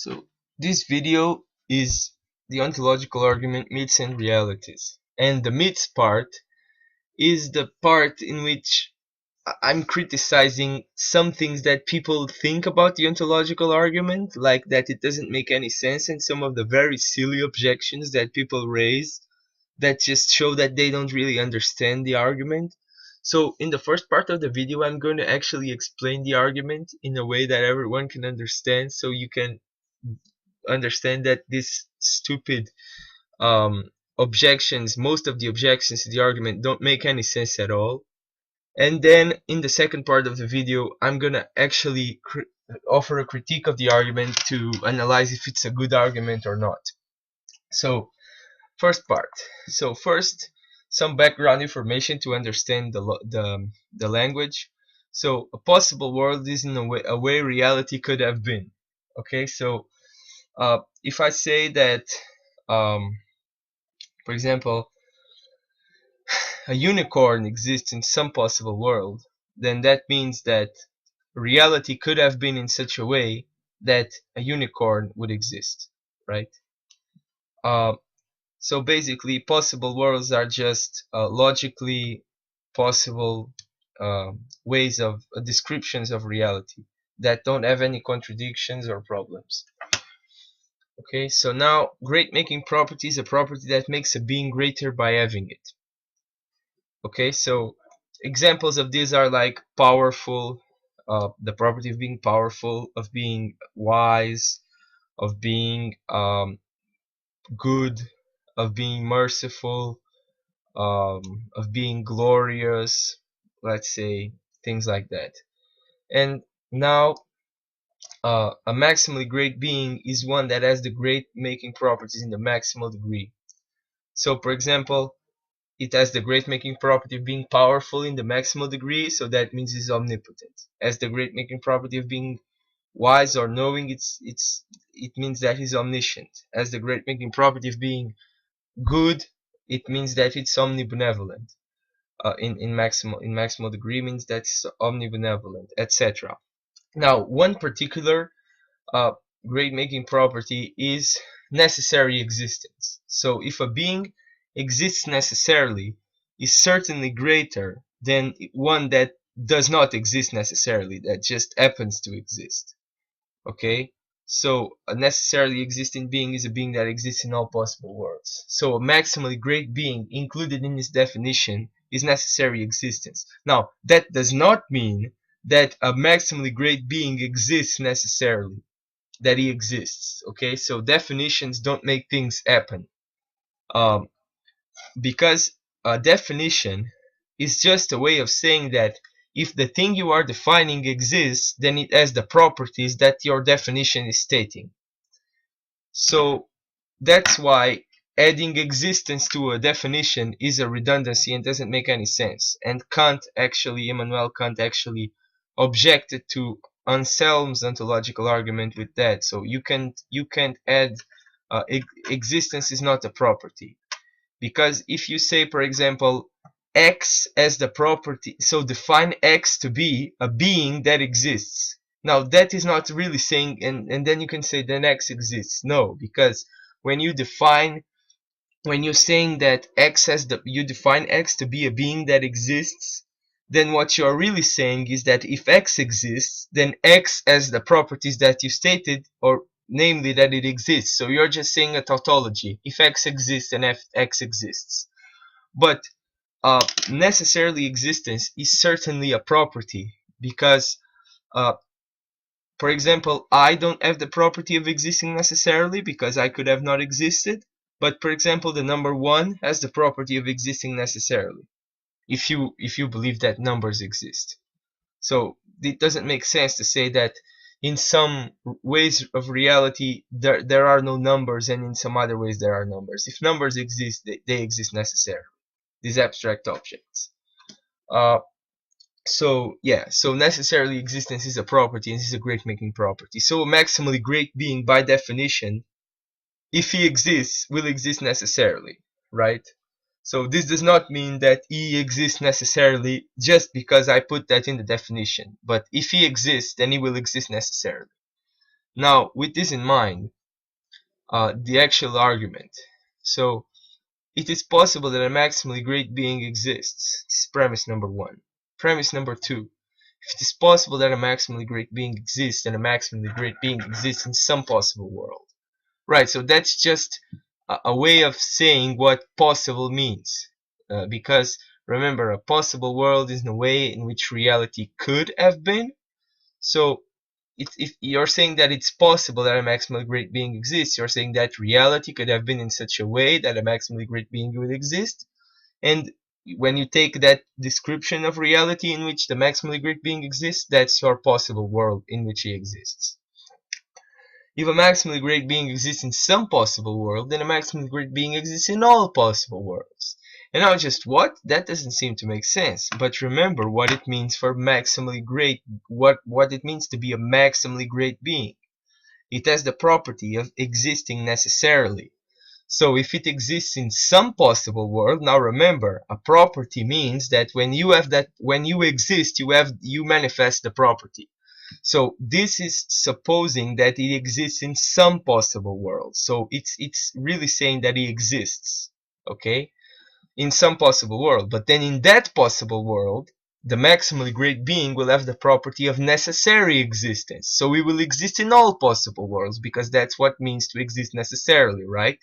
So this video is the ontological argument myths and realities, and the myths part is the part in which I'm criticizing some things that people think about the ontological argument, like that it doesn't make any sense, and some of the very silly objections that people raise that just show that they don't really understand the argument. So in the first part of the video, I'm going to actually explain the argument in a way that everyone can understand, so you can understand that this stupid objections, most of the objections to the argument don't make any sense at all. And then in the second part of the video, I'm gonna actually offer a critique of the argument to analyze if it's a good argument or not. So first part. So first, some background information to understand the language. So a possible world is in a way reality could have been. Okay, so if I say that, for example, a unicorn exists in some possible world, then that means that reality could have been in such a way that a unicorn would exist, right? So basically, possible worlds are just logically possible ways of descriptions of reality that don't have any contradictions or problems. Okay, so now great making property is a property that makes a being greater by having it. Okay, so examples of these are like powerful, the property of being powerful, of being wise, of being good, of being merciful, of being glorious, let's say, things like that. And now a maximally great being is one that has the great making properties in the maximal degree. So for example, it has the great making property of being powerful in the maximal degree, so that means it's omnipotent. Has the great making property of being wise or knowing, it means that it's omniscient. Has the great making property of being good, it means that it's omnibenevolent. In maximal degree means that's omnibenevolent, etc. Now, one particular great making property is necessary existence. So if a being exists necessarily, is certainly greater than one that does not exist necessarily, that just happens to exist. Okay, so a necessarily existing being is a being that exists in all possible worlds. So a maximally great being included in this definition is necessary existence. Now, that does not mean that a maximally great being exists necessarily, that he exists. Okay, so definitions don't make things happen, because a definition is just a way of saying that if the thing you are defining exists, then it has the properties that your definition is stating. So that's why adding existence to a definition is a redundancy and doesn't make any sense. And Immanuel Kant actually objected to Anselm's ontological argument with that. So you can't add existence is not a property, because if you say, for example, X as the property, so define X to be a being that exists. Now that is not really saying, and then you can say then X exists. No, because when you're saying that you define X to be a being that exists, then what you're really saying is that if X exists, then X has the properties that you stated, or namely that it exists. So you're just saying a tautology. If X exists, then X exists. But necessarily existence is certainly a property, because for example, I don't have the property of existing necessarily because I could have not existed. But for example, the number 1 has the property of existing necessarily, if you believe that numbers exist. So it doesn't make sense to say that in some ways of reality there are no numbers, and in some other ways there are numbers. If numbers exist, they exist necessarily, these abstract objects. So yeah, so necessarily existence is a property, and this is a great making property. So a maximally great being, by definition, if he exists, will exist necessarily, right? So this does not mean that he exists necessarily just because I put that in the definition. But if he exists, then he will exist necessarily. Now, with this in mind, the actual argument. So, it is possible that a maximally great being exists. This is premise number one. Premise number two. If it is possible that a maximally great being exists, then a maximally great being exists in some possible world. Right, so that's just a way of saying what possible means. Because remember, a possible world is the way in which reality could have been. So if you're saying that it's possible that a maximally great being exists, you're saying that reality could have been in such a way that a maximally great being would exist. And when you take that description of reality in which the maximally great being exists, that's your possible world in which he exists. If a maximally great being exists in some possible world, then a maximally great being exists in all possible worlds. And now just what? That doesn't seem to make sense. But remember what it means for maximally great, what it means to be a maximally great being. It has the property of existing necessarily. So if it exists in some possible world, now remember, a property means that when you exist, you manifest the property. So this is supposing that it exists in some possible world. So it's really saying that it exists, okay, in some possible world. But then in that possible world, the maximally great being will have the property of necessary existence. So it will exist in all possible worlds, because that's what it means to exist necessarily, right?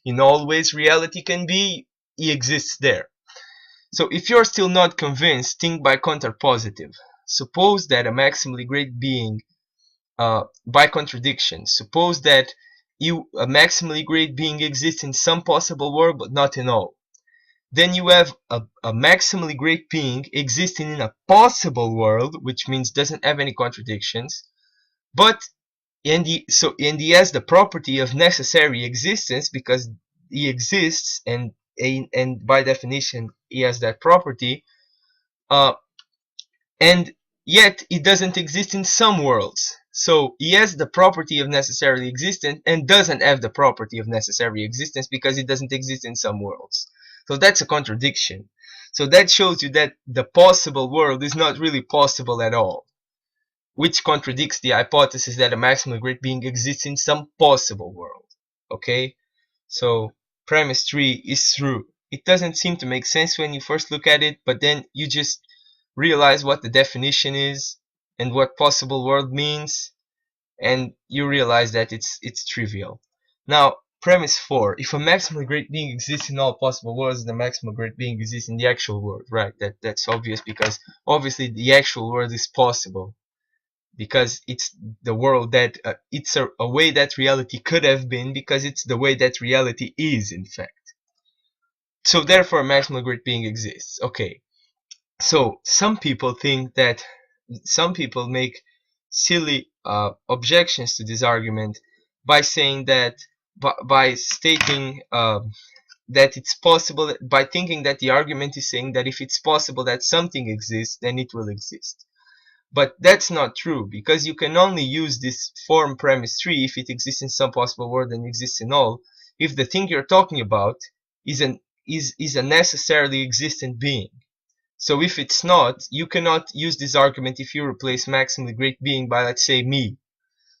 In all ways reality can be, he exists there. So if you're still not convinced, think by contrapositive. Suppose that a maximally great being, by contradiction, suppose that a maximally great being exists in some possible world but not in all. Then you have a maximally great being existing in a possible world, which means doesn't have any contradictions, but and he has the property of necessary existence because he exists, and by definition he has that property, uh, and yet it doesn't exist in some worlds. So he has the property of necessarily existent and doesn't have the property of necessary existence because it doesn't exist in some worlds. So that's a contradiction. So that shows you that the possible world is not really possible at all, which contradicts the hypothesis that a maximally great being exists in some possible world. Okay? So premise 3 is true. It doesn't seem to make sense when you first look at it, but then you just realize what the definition is and what possible world means, and you realize that it's trivial. Now, premise 4: if a maximally great being exists in all possible worlds, the maximal great being exists in the actual world. Right, that's obvious, because obviously the actual world is possible, because it's the world that it's a way that reality could have been, because it's the way that reality is in fact. So therefore a maximal great being exists. Okay, so some people make silly objections to this argument by saying that, by stating that it's possible, by thinking that the argument is saying that if it's possible that something exists, then it will exist. But that's not true, because you can only use this form premise 3 if it exists in some possible world and exists in all, if the thing you're talking about is a necessarily existent being. So if it's not, you cannot use this argument if you replace maximally great being by, let's say, me.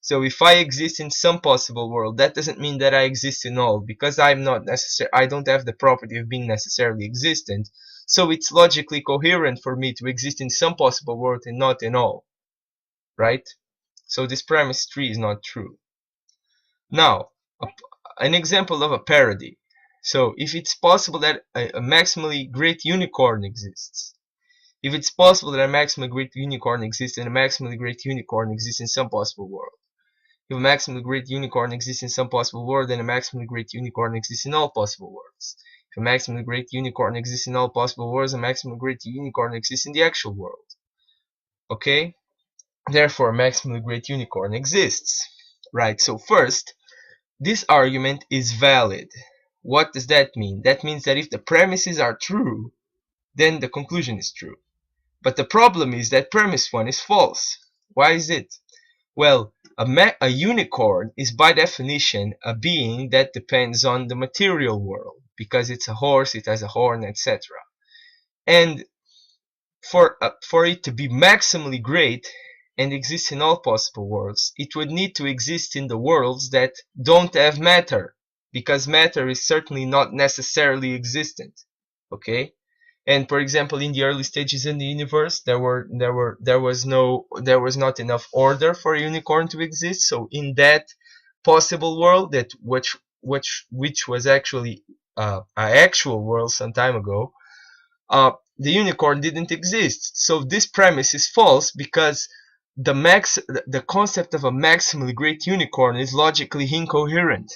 So if I exist in some possible world, that doesn't mean that I exist in all, because I don't have the property of being necessarily existent. So it's logically coherent for me to exist in some possible world and not in all. Right? So this premise 3 is not true. Now, an example of a parody. So if it's possible that a maximally great unicorn exists, if it's possible that a maximally great unicorn exists and a maximally great unicorn exists in some possible world, if a maximally great unicorn exists in some possible world, then a maximally great unicorn exists in all possible worlds. If a maximally great unicorn exists in all possible worlds, a maximally great unicorn exists in the actual world. Okay? Therefore, a maximally great unicorn exists. Right, so first, this argument is valid. What does that mean? That means that if the premises are true, then the conclusion is true. But the problem is that premise 1 is false. Why is it? Well, a unicorn is by definition a being that depends on the material world, because it's a horse, it has a horn, etc. And for it to be maximally great, and exists in all possible worlds, it would need to exist in the worlds that don't have matter, because matter is certainly not necessarily existent. Okay? And for example, in the early stages in the universe, there was not enough order for a unicorn to exist. So in that possible world, that which was actually an actual world some time ago, the unicorn didn't exist. So this premise is false, because the concept of a maximally great unicorn is logically incoherent,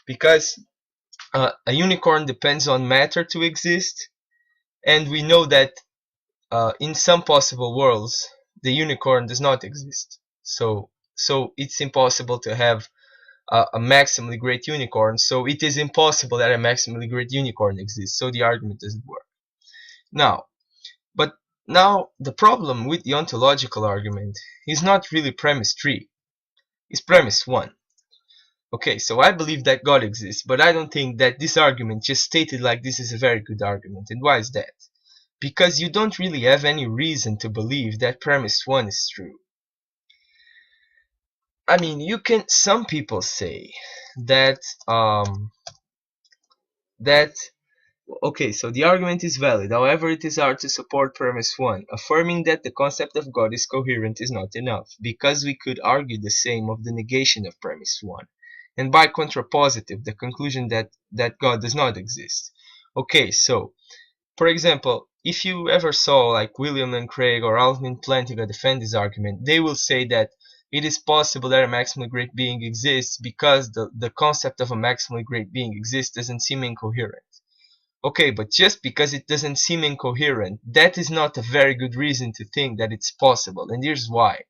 because a unicorn depends on matter to exist, and we know that in some possible worlds the unicorn does not exist. So it's impossible to have a maximally great unicorn. So it is impossible that a maximally great unicorn exists. So the argument doesn't work. But now the problem with the ontological argument is not really premise 3, it's premise 1. Okay, so I believe that God exists, but I don't think that this argument just stated like this is a very good argument. And why is that? Because you don't really have any reason to believe that premise 1 is true. I mean, some people say that okay, so the argument is valid, however it is hard to support premise 1. Affirming that the concept of God is coherent is not enough, because we could argue the same of the negation of premise 1, and by contrapositive, the conclusion that God does not exist. Okay, so for example, if you ever saw like William and Craig or Alvin Plantinga defend this argument, they will say that it is possible that a maximally great being exists because the concept of a maximally great being exists doesn't seem incoherent. Okay, but just because it doesn't seem incoherent, that is not a very good reason to think that it's possible, and here's why.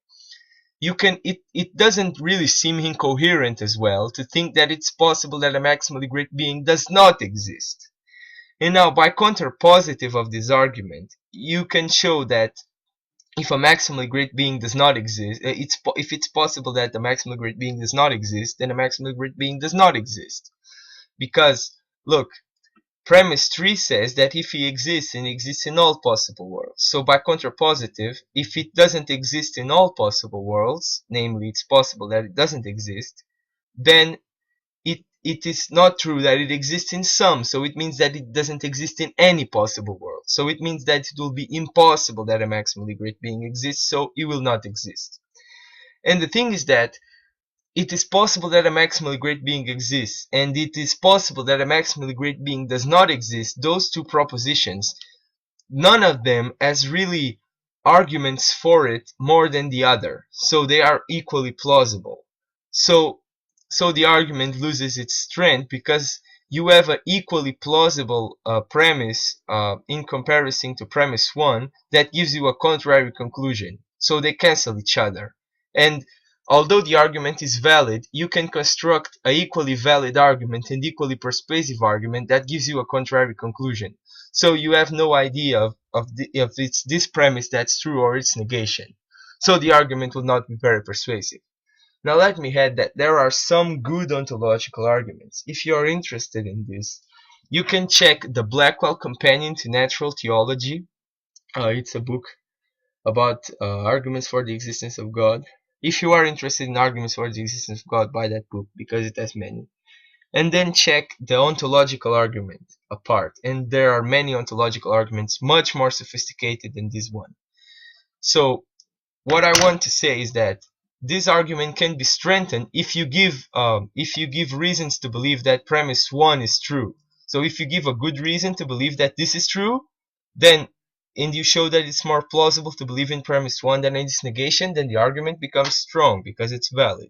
It doesn't really seem incoherent as well to think that it's possible that a maximally great being does not exist. And now, by contrapositive of this argument, you can show that if a maximally great being does not exist, if it's possible that a maximally great being does not exist, then a maximally great being does not exist. Because, look, premise 3 says that if he exists, and exists in all possible worlds. So by contrapositive, if it doesn't exist in all possible worlds, namely it's possible that it doesn't exist, then it is not true that it exists in some. So it means that it doesn't exist in any possible world. So it means that it will be impossible that a maximally great being exists, so it will not exist. And the thing is that it is possible that a maximally great being exists, and it is possible that a maximally great being does not exist. Those two propositions, none of them has really arguments for it more than the other, so they are equally plausible. So the argument loses its strength because you have an equally plausible premise in comparison to premise 1 that gives you a contrary conclusion. So they cancel each other. And although the argument is valid, you can construct an equally valid argument and equally persuasive argument that gives you a contrary conclusion. So you have no idea if it's this premise that's true or its negation. So the argument will not be very persuasive. Now let me add that there are some good ontological arguments. If you are interested in this, you can check the Blackwell Companion to Natural Theology. It's a book about arguments for the existence of God. If you are interested in arguments for the existence of God, buy that book because it has many. And then check the ontological argument apart. And there are many ontological arguments much more sophisticated than this one. So what I want to say is that this argument can be strengthened if you give reasons to believe that premise 1 is true. So if you give a good reason to believe that this is true, then and you show that it's more plausible to believe in premise 1 than in its negation, then the argument becomes strong because it's valid.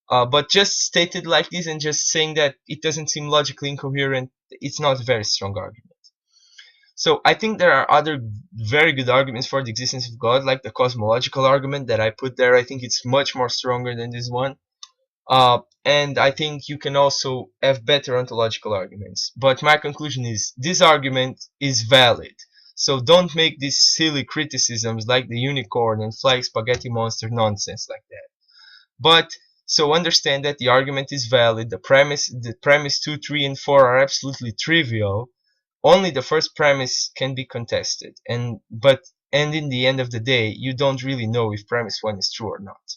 But just stated like this and just saying that it doesn't seem logically incoherent, it's not a very strong argument. So I think there are other very good arguments for the existence of God, like the cosmological argument that I put there. I think it's much more stronger than this one. And I think you can also have better ontological arguments. But my conclusion is this argument is valid. So don't make these silly criticisms like the unicorn and flying spaghetti monster nonsense like that. But so understand that the argument is valid. The premise 2, 3, and 4 are absolutely trivial. Only the first premise can be contested, and and in the end of the day, you don't really know if premise 1 is true or not.